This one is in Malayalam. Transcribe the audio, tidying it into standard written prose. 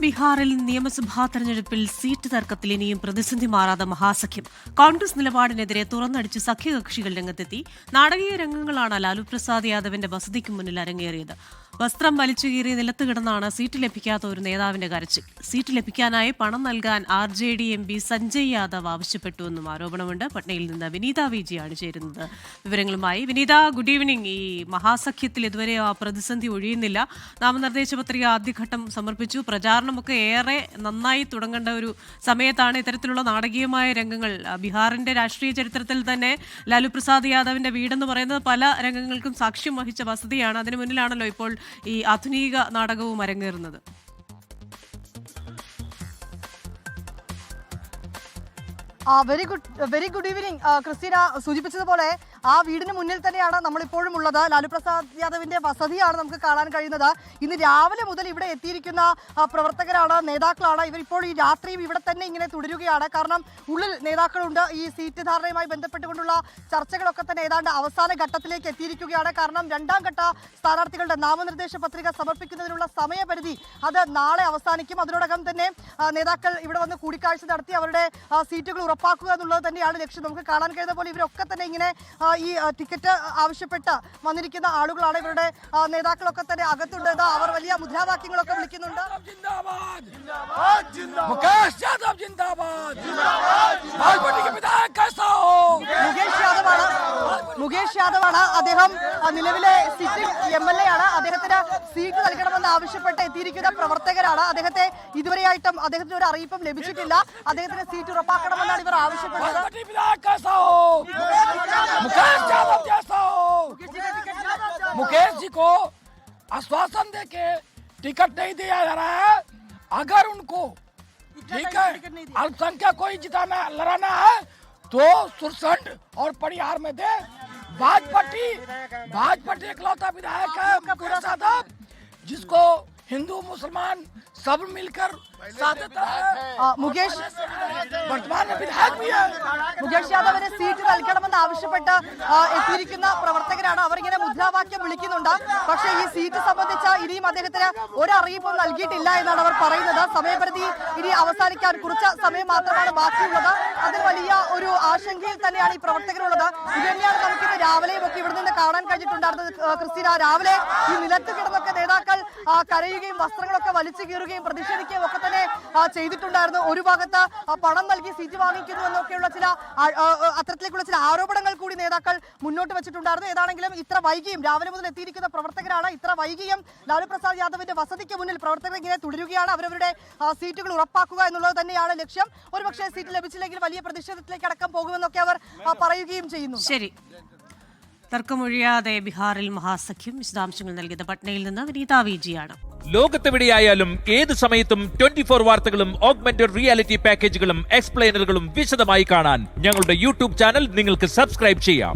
ബീഹാറിൽ നിയമസഭാ തെരഞ്ഞെടുപ്പിൽ സീറ്റ് തർക്കത്തിൽ ഇനിയും പ്രതിസന്ധി മാറാതെ മഹാസഖ്യം. കോൺഗ്രസ് നിലപാടിനെതിരെ തുറന്നടിച്ച് സഖ്യകക്ഷികൾ രംഗത്തെത്തി. നാടകീയ രംഗങ്ങളാണ് ലാലു പ്രസാദ് യാദവിന്റെ വസതിക്ക് മുന്നിൽ അരങ്ങേറിയത്. വസ്ത്രം വലിച്ചുകീറി നിലത്ത് കിടന്നാണ് സീറ്റ് ലഭിക്കാത്ത ഒരു നേതാവിന്റെ കരച്ചിൽ. സീറ്റ് ലഭിക്കാനായി പണം നൽകാൻ RJD MP സഞ്ജയ് യാദവ് ആവശ്യപ്പെട്ടുവെന്നും ആരോപണമുണ്ട്. പട്നയിൽ നിന്ന് വിനീത വിജിയാണ് ചേരുന്നത് വിവരങ്ങളുമായി. വിനീത, ഗുഡ് ഈവനിംഗ്. ഈ മഹാസഖ്യത്തിൽ ഇതുവരെ ആ പ്രതിസന്ധി ഒഴിയുന്നില്ല. നാമനിർദ്ദേശ പത്രിക ആദ്യഘട്ടം സമർപ്പിച്ചു. പ്രചാരണമൊക്കെ ഏറെ നന്നായി തുടങ്ങേണ്ട ഒരു സമയത്താണ് ഇത്തരത്തിലുള്ള നാടകീയമായ രംഗങ്ങൾ. ബീഹാറിന്റെ രാഷ്ട്രീയ ചരിത്രത്തിൽ തന്നെ ലാലു പ്രസാദ് യാദവിന്റെ വീടെന്ന് പറയുന്നത് പല രംഗങ്ങൾക്കും സാക്ഷ്യം വഹിച്ച വസതിയാണ്. അതിനു മുന്നിലാണല്ലോ ഇപ്പോൾ ഈ ആധുനിക നാടകവും അരങ്ങേറുന്നത്. Very good evening Christina. സൂചിപ്പിച്ചതുപോലെ ആ വീടിന് മുന്നിൽ തന്നെയാണ് നമ്മളിപ്പോഴും ഉള്ളത്. ലാലു പ്രസാദ് യാദവിന്റെ വസതിയാണ് നമുക്ക് കാണാൻ കഴിയുന്നത്. ഇന്ന് രാവിലെ മുതൽ ഇവിടെ എത്തിയിരിക്കുന്ന പ്രവർത്തകരാണ്, നേതാക്കളാണ്. ഇവരിപ്പോൾ ഈ രാത്രിയും ഇവിടെ തന്നെ ഇങ്ങനെ തുടരുകയാണ്. കാരണം ഉള്ളിൽ നേതാക്കളുണ്ട്. ഈ സീറ്റ് ധാരണയുമായി ബന്ധപ്പെട്ടുകൊണ്ടുള്ള ചർച്ചകളൊക്കെ തന്നെ ഏതാണ്ട് അവസാന ഘട്ടത്തിലേക്ക് എത്തിയിരിക്കുകയാണ്. കാരണം രണ്ടാം ഘട്ട സ്ഥാനാർത്ഥികളുടെ നാമനിർദ്ദേശ പത്രിക സമർപ്പിക്കുന്നതിനുള്ള സമയപരിധി അത് നാളെ അവസാനിക്കും. അതിനോടകം തന്നെ നേതാക്കൾ ഇവിടെ വന്ന് കൂടിക്കാഴ്ച നടത്തി അവരുടെ സീറ്റുകൾ ഉറപ്പാക്കുക എന്നുള്ളത് തന്നെയാണ് ലക്ഷ്യം. നമുക്ക് കാണാൻ കഴിയുന്ന പോലെ ഇവരൊക്കെ തന്നെ ഇങ്ങനെ ഈ ടിക്കറ്റ് ആവശ്യപ്പെട്ട് വന്നിരിക്കുന്ന ആളുകളാണ്. ഇവരുടെ നേതാക്കളൊക്കെ തന്നെ അകത്തുണ്ട്. അവർ വലിയ മുദ്രാവാക്യങ്ങളൊക്കെ വിളിക്കുന്നുണ്ട്. മുകേഷ് യാദവാണ് അദ്ദേഹം. നിലവിലെ സിറ്റിംഗ് MLA ആണ്. അദ്ദേഹത്തിന് സീറ്റ് നൽകണമെന്ന് ആവശ്യപ്പെട്ട് എത്തിയിരിക്കുന്ന പ്രവർത്തകരാണ്. അദ്ദേഹത്തെ ഇതുവരെയായിട്ടും അദ്ദേഹത്തിന് ഒരു അറിയിപ്പും ലഭിച്ചിട്ടില്ല. അദ്ദേഹത്തിന് സീറ്റ് ഉറപ്പാക്കണമെന്നാണ് ഇവർ ആവശ്യപ്പെട്ടത്. मुकेश जी को आश्वासन देके टिकट नहीं दिया जा रहा है. अगर उनको ठीक है अल्पसंख्यक कोई जिताना लड़ाना है तो सुरसंड और परिहार में दे. भाजपा इकलौता विधायक है मुकेश यादव, जिसको हिंदू मुसलमान सब मिलकर മുകേഷ് वर्तमान में विधायक भी है. മുകേഷ് യാദവിന് സീറ്റ് നൽകണമെന്ന് ആവശ്യപ്പെട്ട് എത്തിയിരിക്കുന്ന പ്രവർത്തകരാണ്. അവരിങ്ങനെ മുദ്രാവാക്യം വിളിക്കുന്നുണ്ട്. പക്ഷേ ഈ സീറ്റ് സംബന്ധിച്ച് ഇനിയും അദ്ദേഹത്തിന് ഒരറിയിപ്പും നൽകിയിട്ടില്ല എന്നാണ് അവർ പറയുന്നത്. സമയപരിധി ഇനി അവസാനിക്കാൻ കുറച്ച് സമയം മാത്രമാണ് ബാക്കിയുള്ളത്. അതിൽ വലിയ ഒരു ആശങ്കയിൽ തന്നെയാണ് ഈ പ്രവർത്തകരുള്ളത്. ഇത് തന്നെയാണ് നമുക്കിന്ന് രാവിലെയും ഒക്കെ ഇവിടെ നിന്ന് കാണാൻ കഴിഞ്ഞിട്ടുണ്ടായിരുന്നത്. ക്രിസ്റ്റീന, രാവിലെ ഈ നിലത്ത് കിടന്നൊക്കെ നേതാക്കൾ കരയുകയും വസ്ത്രങ്ങളൊക്കെ വലിച്ചു കീറുകയും പ്രതിഷേധിക്കുകയും ഒക്കെ തന്നെ ചെയ്തിട്ടുണ്ടായിരുന്നു. ഒരു ഭാഗത്ത് പണം നൽകി സീറ്റ് വാങ്ങിക്കുന്നു എന്നൊക്കെയുള്ള ചില അത്തരത്തിലേക്കുള്ള ചില ആരോപണങ്ങൾ കൂടി നേതാക്കൾ മുന്നോട്ട് വെച്ചിട്ടുണ്ടായിരുന്നു. ഏതാണെങ്കിലും ഇത്ര വൈകിയും രാവിലെ മുതൽ എത്തിയിരിക്കുന്ന പ്രവർത്തകരാണ്. ഇത്ര വൈകിയും ലാലു പ്രസാദ് യാദവിന്റെ വസതിക്ക് മുന്നിൽ പ്രവർത്തകർ ഇങ്ങനെ തുടരുകയാണ്. അവരവരുടെ സീറ്റുകൾ ഉറപ്പാക്കുക എന്നുള്ളത് തന്നെയാണ് ലക്ഷ്യം. ഒരുപക്ഷെ സീറ്റ് ലഭിച്ചില്ലെങ്കിൽ വലിയ പ്രതിഷേധത്തിലേക്ക് അടക്കം പോകുമെന്നൊക്കെ അവർ പറയുകയും ചെയ്യുന്നു. ശരി, തർക്കമൊഴിയാതെ ബീഹാറിൽ മഹാസഖ്യം. വിശദാംശങ്ങൾ നൽകിയത് പട്നയിൽ നിന്ന് വിനീത വിജിയാണ്. ലോകത്തെവിടെയായാലും ഏത് സമയത്തും 24 വാർത്തകളും ഓഗ്മെന്റഡ് റിയാലിറ്റി പാക്കേജുകളും എക്സ്പ്ലെയിനറുകളും വിശദമായി കാണാൻ ഞങ്ങളുടെ YouTube ചാനൽ നിങ്ങൾക്ക് സബ്സ്ക്രൈബ് ചെയ്യാം.